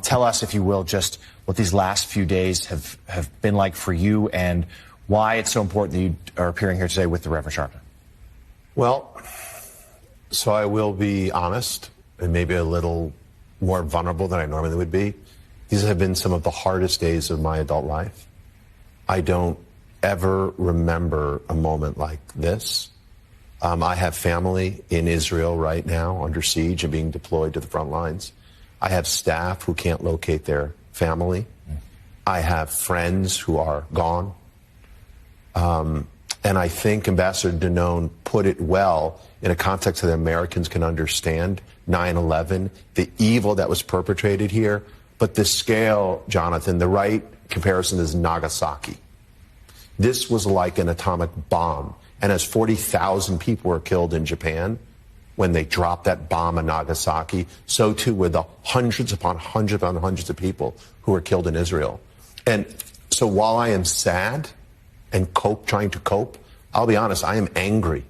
Tell us, if you will, just what these last few days have been like for you and why it's so important that you are appearing here today with the Reverend Sharpton. Well, so I will be honest and maybe a little more vulnerable than I normally would be. These have been some of the hardest days of my adult life. I don't ever remember a moment like this. I have family in Israel right now under siege and being deployed to the front lines. I have staff who can't locate their family. I have friends who are gone. And I think Ambassador Danone put it well in a context that Americans can understand, 9/11, the evil that was perpetrated here. But the scale, Jonathan, the right comparison is Nagasaki. This was like an atomic bomb. And as 40,000 people were killed in Japan when they dropped that bomb in Nagasaki, so too were the hundreds upon hundreds of people who were killed in Israel. And so while I am sad and trying to cope, I'll be honest, I am angry.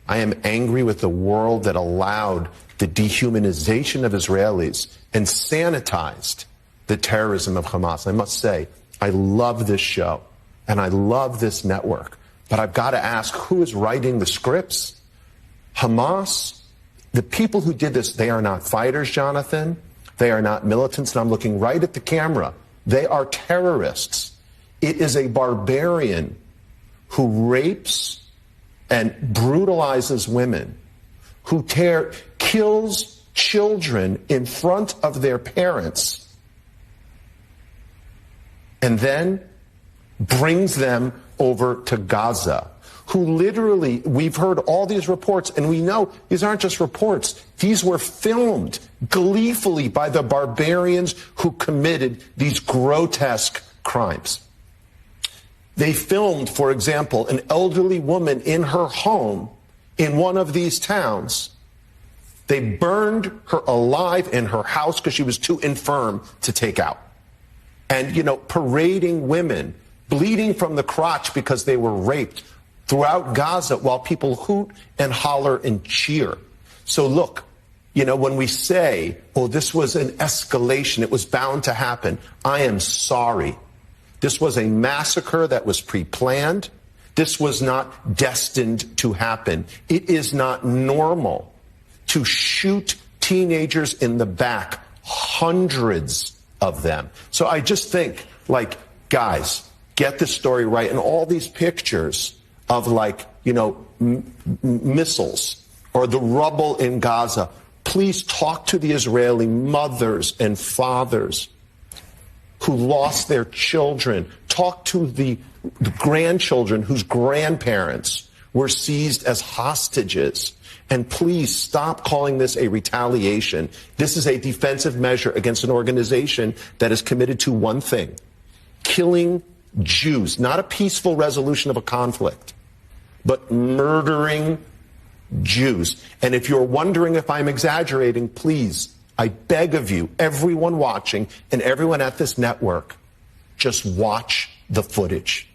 I am angry with the world that allowed the dehumanization of Israelis and sanitized the terrorism of Hamas. I must say, I love this show and I love this network, but I've got to ask, who is writing the scripts? Hamas, the people who did this, they are not fighters, Jonathan. They are not militants, and I'm looking right at the camera. They are terrorists. It is a barbarian who rapes and brutalizes women, who kills children in front of their parents, and then brings them over to Gaza, who literally, we've heard all these reports, and we know these aren't just reports. These were filmed gleefully by the barbarians who committed these grotesque crimes. They filmed, for example, an elderly woman in her home in one of these towns. They burned her alive in her house because she was too infirm to take out. And, parading women, bleeding from the crotch because they were raped throughout Gaza while people hoot and holler and cheer. So look, when we say, oh, this was an escalation, it was bound to happen, I am sorry. This was a massacre that was pre-planned. This was not destined to happen. It is not normal to shoot teenagers in the back, hundreds of them. So I just think, guys, get this story right. And all these pictures of missiles or the rubble in Gaza, please talk to the Israeli mothers and fathers who lost their children. Talk to the grandchildren whose grandparents were seized as hostages. And please stop calling this a retaliation. This is a defensive measure against an organization that is committed to one thing: killing Jews. Not a peaceful resolution of a conflict, but murdering Jews. And if you're wondering if I'm exaggerating, please, I beg of you, everyone watching and everyone at this network, just watch the footage.